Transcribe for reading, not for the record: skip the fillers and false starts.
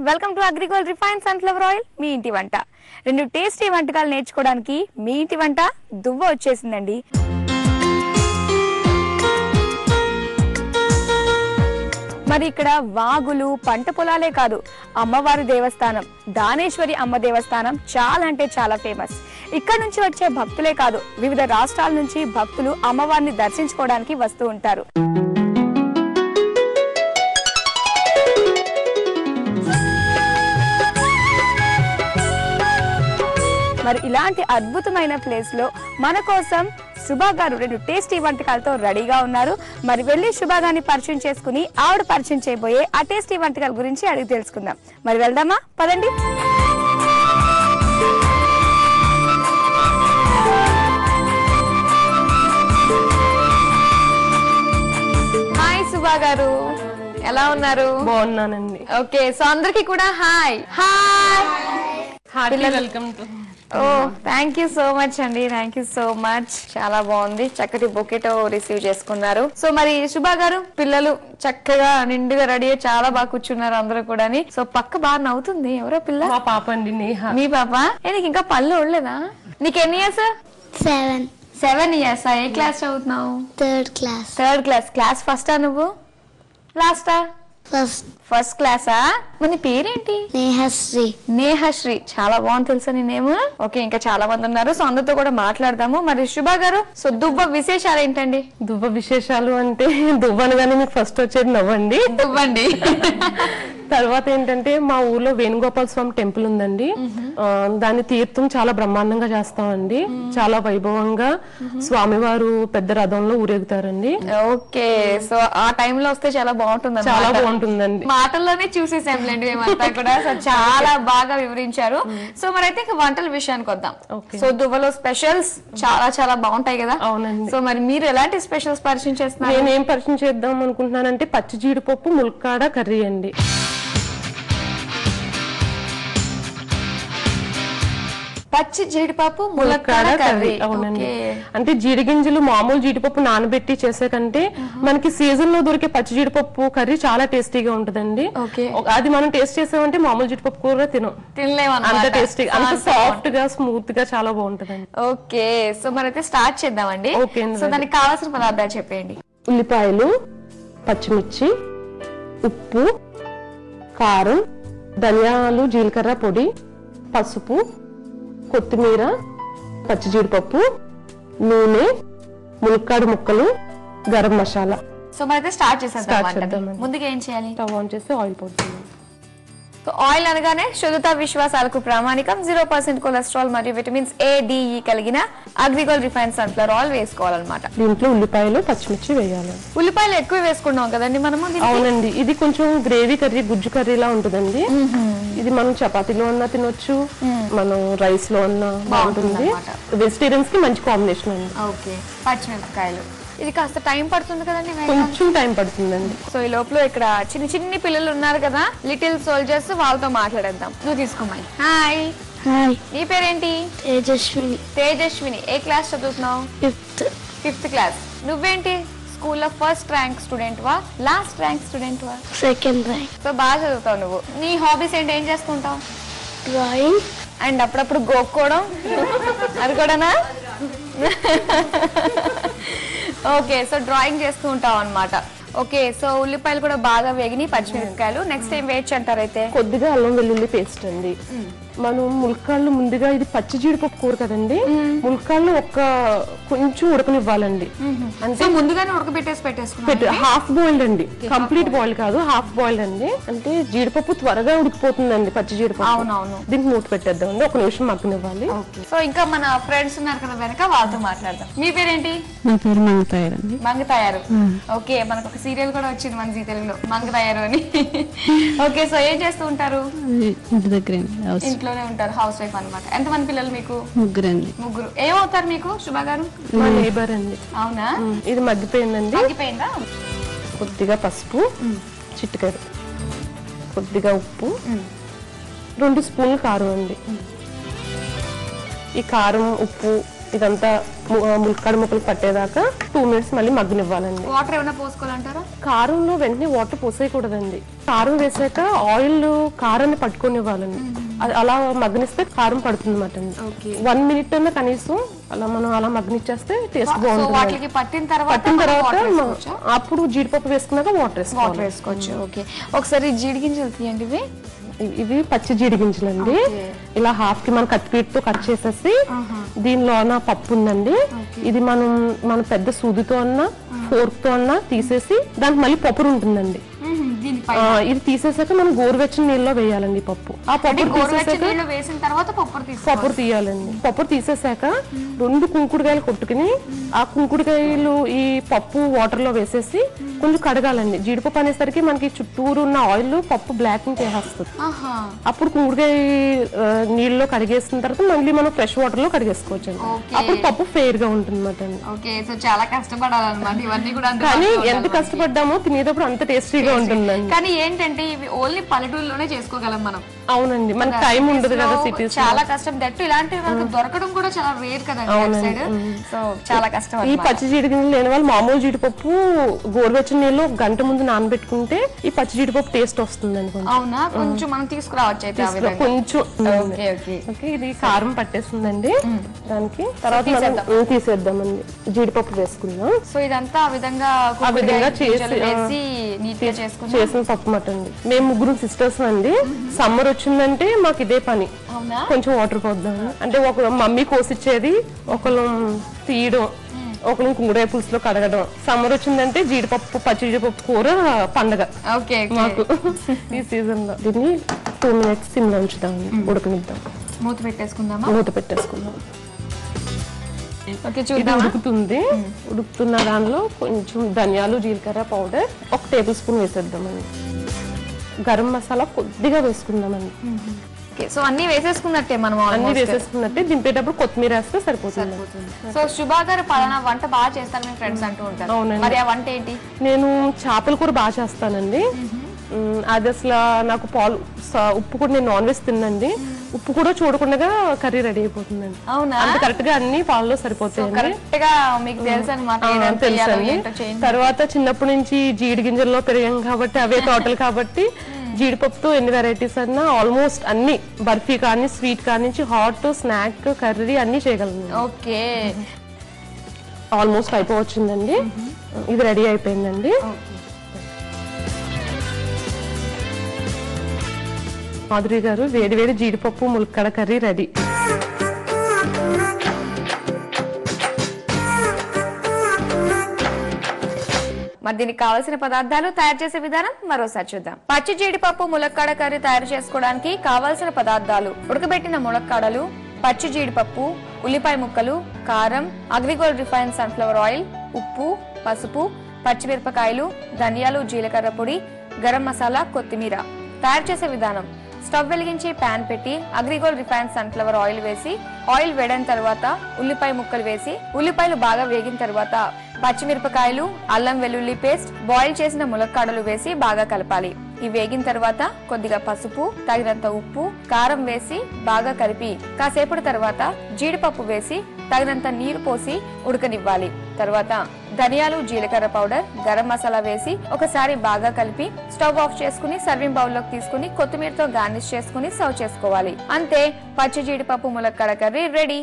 Welcome to agriculture refined sunflower oil మీ ఇంటి వంట. రెండు టేస్టీ వంటకాలు నేర్చుకోవడానికి మీ ఇంటి వంట దువ్వ వచ్చేసిందండి. మరి ఇక్కడ వాగులు పంట పొలాలే కాదు, అమ్మవారి దేవస్థానం దానేశ్వరి అమ్మ దేవస్థానం చాలా అంటే చాలా ఫేమస్. ఇక్కడ నుంచి వచ్చే భక్తులే కాదు, వివిధ రాష్ట్రాల నుంచి భక్తులు అమ్మవారిని దర్శించుకోవడానికి వస్తూ ఉంటారు. మరి ఇలాంటి అద్భుతమైన ప్లేస్ లో మన కోసం శుభా గారు రెండు టేస్టీ వంటకాలతో రెడీగా ఉన్నారు. మరి వెళ్ళి శుభా గారిని పరిచయం చేసుకుని ఆవిడ పరిచయం చేయబోయే ఆ టేస్టీ వంటకాల గురించి అడిగి తెలుసుకుందాం. మరి వెళ్దామా, పదండి. హాయ్ శుభా గారు, ఎలా ఉన్నారు? బాగున్నానండి. ఓకే, సో అందరికి కూడా hi hi, welcome to. Oh thank you so much అండి, థ్యాంక్ యూ సో మచ్. చాలా బాగుంది, చక్కటి బొకేటో రిసీవ్ చేసుకున్నారు. సో మరి శుభా గారు, పిల్లలు చక్కగా నిండుగా రెడీ అయ్యి చాలా బాగా కూర్చున్నారు అందరూ కూడా. సో పక్క బాగా నవ్వుతుంది, ఎవరో పిల్ల? మా పాప అండి, నేహ. మీ పాప? నీకు ఇంకా పళ్ళు ఉండలేదా? నీకు ఎన్ని ఇయర్స్? 7 ఇయర్స్. ఏ క్లాస్ చదువుతున్నావు? Third class. క్లాస్ ఫస్టా నువ్వు, లాస్టా? ఫస్ట్ క్లాసా? మరి పేరేంటి? నేహశ్రీ. చాలా బాగుంది తెలుసా నీ నేమ్. ఓకే, ఇంకా చాలా మంది ఉన్నారు, సో అందరితో కూడా మాట్లాడదాము. మరి శుభా గారు, సో దువ్వ విశేషాలు ఏంటండి? దువ్వ విశేషాలు అంటే దువ్వ అనగానే మీకు ఫస్ట్ వచ్చేది నవ్వండి. దువ్వండి. తర్వాత ఏంటంటే మా ఊర్లో వేణుగోపాల స్వామి టెంపుల్ ఉందండి. దాని తీర్థం చాలా బ్రహ్మాండంగా చేస్తామండి. చాలా వైభవంగా స్వామివారు పెద్ద రథంలో ఊరేగుతారండి. ఓకే, సో ఆ టైంలో వస్తే చాలా బాగుంటుంది. చాలా బాగుంటుందండి. మాటల్లోనే చూసేసాంలేండి మేమంతా కూడా. సో చాలా బాగా వివరించారు. సో మరి అయితే ఇంకా వంటల విషయానికి వద్దాం. సో దువ్వలో స్పెషల్స్ చాలా చాలా బాగుంటాయి కదా? అవునండి. సో మరి మీరు ఎలాంటి స్పెషల్స్ పరిచయం చేస్తున్నారు? నేనేం పరిచయం చేద్దాం అనుకుంటున్నానంటే పచ్చి జీడిపప్పు ములక్కాడ కర్రీ అండి. పచ్చి జీడిపప్పు ములక్కాడ కర్రీ. అవునండి. అంటే జీడి గింజలు మామూలు జీడిపప్పు నానబెట్టి చేసే కంటే మనకి సీజన్ లో దొరికే పచ్చి జీడిపప్పు కర్రీ చాలా టేస్టీగా ఉంటదండి. అది మనం టేస్ట్ చేసామంటే మామూలు జీడిపప్పు కూర తినలేము, అంత టేస్టీగా, అంత సాఫ్ట్ గా స్మూత్ గా చాలా బాగుంటదండి. ఓకే, సో మరైతే స్టార్ట్ చేద్దామండి. సో దానికి కావాల్సిన పదార్థాలు చెప్పండి. ఉల్లిపాయలు, పచ్చిమిర్చి, ఉప్పు, కారం, ధనియాలు జీలకర్ర పొడి, పసుపు, కొత్తిమీర, పచ్చి జీడిపప్పు, నూనె, ములక్కాడు ముక్కలు, గరం మసాలా. సో మనైతే స్టార్ట్ చేసేద్దాం. ముందుగా ఏం చేయాలి? స్టవ్ ఆన్ చేసి ఆయిల్ పోతుంది. సో ఆయిల్ అనగానే శుద్ధత విశ్వాసాలకు ప్రామాణికం, 0% కొలెస్ట్రాల్ మరియు విటమిన్స్ A, D, E కలిగిన అగ్రికల్చర్ రిఫైన్డ్ సన్ఫ్లవర్ ఆయిల్ వేసుకోవాలన్నమాట. దీంట్లో ఉల్లిపాయలు, పచ్చిమిర్చి వేయాలి. ఉల్లిపాయలు ఎక్కువ వేసుకున్నాం కదండి మనము. అవునండి, ఇది కొంచెం గ్రేవీ కర్రీ, గుజ్జు కర్రీలా ఉంటుందండి. ఇది మనం చపాతీలో అన్నా తినొచ్చు, మనం రైస్ లో అన్నా బాగుంటుంది. వెజిటేరియన్స్ కి మంచి కాంబినేషన్ అండి. ఓకే, పచ్చిమిరపకాయలు. ఇది కాస్త టైం పడుతుంది కదండి? కొంచెం టైం పడుతుందండి. సో ఈ లోపల ఇక్కడ చిన్ని పిల్లలు ఉన్నారు కదా, లిటిల్ సోల్జర్స్, వాళ్ళతో మాట్లాడేద్దాం. నువ్వు తీసుకోమని. హాయ్. నీ పేరేంటి? తేజస్విని. ఏ క్లాస్ చదువుతున్నావు? Fifth class. నువ్వేంటి స్కూల్లో ఫస్ట్ ర్యాంక్ స్టూడెంట్ వా, లాస్ట్ ర్యాంక్ స్టూడెంట్ వా? Second rank. సో బాగా చదువుతావు నువ్వు. నీ హాబీస్ ఏంటి, ఏం చేస్తుంటావు? డ్రాయింగ్ అండ్ అప్పుడప్పుడు గోక్కోవడం, అది కూడానా? ఓకే, సో డ్రాయింగ్ చేస్తూ ఉంటావు అనమాట. ఓకే, సో ఉల్లిపాయలు కూడా బాగా వేగినాయి, పచ్చిమిరపకాయలు. నెక్స్ట్ ఏం వేయచ్చు అంటారు? అయితే కొద్దిగా అల్లం వెల్లుల్లి పేస్ట్ అండి. మనం ములక్కాళ్ళు ముందుగా, ఇది పచ్చి జీడిపప్పు కూర కదండి, ములక్కాళ్ళు కొంచెం ఉడకనివ్వాలండి. అంటే ముందుగానే ఉడకబెట్టేసి హాఫ్ బాయిల్డ్ అండి, కంప్లీట్ బాయిల్ కాదు, హాఫ్ బాయిల్డ్ అండి. అంటే జీడిపప్పు త్వరగా ఉడికిపోతుందండి పచ్చి జీడిపప్పు. అవునవును. దీనికి మూత పెట్టేద్దామండి, 1 నిమిషం మగ్గనివ్వాలి. సో ఇంకా మన ఫ్రెండ్స్ ఉన్నారు కదా వెనక, వాళ్ళతో మాట్లాడదాం. మీ పేరేంటి? నా పేరు మంగతాయారు అండి. మంగతాయారు. ఓకే, మనకు ఒక సీరియల్ కూడా వచ్చింది మన జీ తెలుగులో, మంగతాయారు అని. ఓకే, సో ఏం చేస్తూ ఉంటారు? ఇంటి దగ్గర ఇంట్లోనే ఉంటారు, హౌస్ వైఫ్ అన్నమాట. ఎంతమంది పిల్లలు మీకు? ముగ్గురండి. ముగ్గురు. ఏమవుతారు మీకు శుభా గారు? మా నేబర్ అండి. అవునా? ఇది మగ్గిపోయిందండి. మగ్గిపోయిందా? కొద్దిగా పసుపు, చిటికెడు, కొద్దిగా ఉప్పు, 2 స్పూన్లు కారం అండి. ఈ కారం, ఉప్పు ఇదంతా ములక్కాడ ముక్కలు పట్టేదాకా 2 minutes మళ్ళీ మగ్గనివ్వాలండి. వాటర్ ఏమైనా పోసుకోవాలంటారా? కారంలో వెంటనే వాటర్ పోసేయకూడదండి. కారం వేసాక ఆయిల్ కారాన్ని పట్టుకొనివ్వాలండి. అలా మగ్గనిస్తే కారం పడుతుంది అన్నమాట అండి. 1 minute అన్న కనీసం మనం అలా మగ్గనిచ్చేస్తే టేస్ట్ బాగుంటుంది. పట్టిన తర్వాత అప్పుడు జీడిపప్పు వేసుకున్నాక వాటర్ వేసుకోవచ్చు. ఓకే, ఒకసారి జీడి గింజలు తీయండి. ఇవి పచ్చి జీడి గింజలు అండి. ఇలా హాఫ్ కి మనం కత్తిపీటతో కట్ చేసేసి దీనిలో పప్పు ఉందండి. ఇది మనం పెద్ద సూదితో అన్నా ఫోర్క్ తో అన్నా తీసేసి దానికి మళ్ళీ పప్పురు ఉంటుందండి. ఇది తీసేసాక మనం గోరువెచ్చని నీళ్ళలో వేయాలండి పప్పు. ఆ పప్పురు తీయాలండి. పప్పురు తీసేసాక 2 కుంకుడుకాయలు కొట్టుకుని ఆ కుంకుడుకాయలు ఈ పప్పు వాటర్ లో వేసేసి కొంచెం కడగాలండి. జీడిపప్పు అనేసరికి మనకి చుట్టూరు ఉన్న ఆయిల్ పప్పు బ్లాకింగ్ చేసేస్తుంది. అప్పుడు కుంకుడుకాయ నీళ్ళలో కడిగేసిన తర్వాత మళ్ళీ మనం ఫ్రెష్ వాటర్ లో కడిగేసుకోవచ్చు అండి. అప్పుడు పప్పు ఫెయిర్ గా ఉంటుంది అన్నమాట. చాలా కష్టపడాలన్నమాట ఇవన్నీ కూడా. కానీ ఎంత కష్టపడ్డామో తినేటప్పుడు అంత టేస్టీగా ఉంటుందండి. కానీ ఏంటంటే ఇవి ఓన్లీ పల్లెటూరులోనే చేసుకోగలం మనం. అవునండి, మనకి టైం ఉండదు కదా సిటీస్. చాలా కష్టం. దట్టు ఇలాంటివి దొరకడం కూడా చాలా రేర్ కదండి. సో చాలా కష్టం. ఈ పచ్చి జీడి గింజలు లేని వాళ్ళు మామూలు జీడిపప్పు గోరువెచ్చని నీళ్ళు 1 గంట ముందు నానబెట్టుకుంటే ఈ పచ్చి జీడిపప్పు టేస్ట్ వస్తుందండి. అవునా, కొంచెం మనం తీసుకురావచ్చు అయితే కొంచెం. ఇది కారం పట్టేస్తుందండి దానికి. తర్వాత మనం తీసేద్దామండి, జీడిపప్పు వేసుకుందాం. సో ఇదంతా ఆ విధంగా చేసిన పప్పు మాట అండి. మేము 3 sisters అండి. సమ్మర్ వచ్చిందంటే మాకు ఇదే పని. కొంచెం వాటర్ పోద్దాం అంటే ఒకరు మమ్మీ కోసిచ్చేది, ఒకరు తీయడం, ఒకరు కుంగుడాయ పులుసులో కడగడం. సమ్మర్ వచ్చిందంటే జీడిపప్పు పచ్చి జీడిపప్పు కూర పండగ మాకు ఈ సీజన్ లో. దీన్ని 2 minutes సిమ్ లో ఉంచుదాం, ఉడకనిద్దాం. మూత పెట్టేసుకుందాం. ఉడుకుతుంది. ఉడుకుతున్న దానిలో కొంచెం ధనియాలు జీలకర్ర పౌడర్ 1 tablespoon స్పూన్ వేసేద్దామండి. గరం మసాలా కొద్దిగా వేసుకుందామండి. సో అన్ని వేసేసుకున్నట్టే మనం. అన్ని వేసేసుకున్నట్టే. దింపేటప్పుడు కొత్తిమీర వేస్తే సరిపోతుంది. సో శుభా గారు పలానా వంట బాగా చేస్తారు మీ ఫ్రెండ్స్ అంటూ ఉంటారు. అవునండి. మరి ఆ వంట ఏంటి? నేను చేపల కూర బాగా చేస్తానండి. అది అసలు నాకు ఉప్పు కూడా, నేను నాన్ వెజ్ తిన్నండి, ఉప్పు కూడా చూడకుండా కర్రీ రెడీ అయిపోతుందండి. అవునా? అంత కరెక్ట్ గా అన్ని పాలలో సరిపోతాయి. తెలుసండి. తర్వాత చిన్నప్పటి నుంచి జీడి గింజల్లో పెరిగాం కాబట్టి అవే తోటలు కాబట్టి జీడిపప్పుతో ఎన్ని వెరైటీస్ అన్నా ఆల్మోస్ట్ అన్ని, బర్ఫీ కానీ స్వీట్ కానీ నుంచి హాట్ స్నాక్ కర్రీ అన్ని చేయగలను. ఓకే, ఆల్మోస్ట్ అయిపోవచ్చిందండి. ఇది రెడీ అయిపోయిందండి. మాధురి గారు, వేడి వేడి జీడిపప్పు ములక్కాడ కర్రీ రెడీ. మరి దీనికి కావాల్సిన పదార్థాలు, తయారు చేసే విధానం మరోసారి చూద్దాం. పచ్చి జీడిపప్పు ములక్కాడ కర్రీ తయారు చేసుకోవడానికి కావాల్సిన పదార్థాలు: ఉడకబెట్టిన ములక్కాడలు, పచ్చి జీడిపప్పు, ఉల్లిపాయ ముక్కలు, కారం, అగ్రిగోల్డ్ రిఫైన్ సన్ఫ్లవర్ ఆయిల్, ఉప్పు, పసుపు, పచ్చిమిరపకాయలు, ధనియాలు జీలకర్ర పొడి, గరం మసాలా, కొత్తిమీర. తయారు చేసే విధానం: స్టవ్ వెలిగించి ప్యాన్ పెట్టి అగ్రిగోల్డ్ రిఫైన్ సన్ఫ్లవర్ ఆయిల్ వేసి, ఆయిల్ వేడిన తర్వాత ఉల్లిపాయ ముక్కలు వేసి, ఉల్లిపాయలు బాగా వేగిన తర్వాత పచ్చిమిరపకాయలు, అల్లం వెల్లుల్లి పేస్ట్, బాయిల్ చేసిన ములక్కాడలు వేసి బాగా కలపాలి. ఇవి వేగిన తర్వాత కొద్దిగా పసుపు, తగినంత ఉప్పు, కారం వేసి బాగా కలిపి కాసేపటి తర్వాత జీడిపప్పు వేసి తగినంత నీరు పోసి ఉడకనివ్వాలి. తర్వాత ధనియాలు జీలకర్ర పౌడర్, గరం మసాలా వేసి ఒకసారి బాగా కలిపి స్టవ్ ఆఫ్ చేసుకుని సర్వింగ్ బౌల్ లోకి తీసుకుని కొత్తిమీరతో గార్నిష్ చేసుకుని సర్వ్ చేసుకోవాలి. అంతే, పచ్చి జీడిపప్పు ములక్కాడ కర్రీ రెడీ.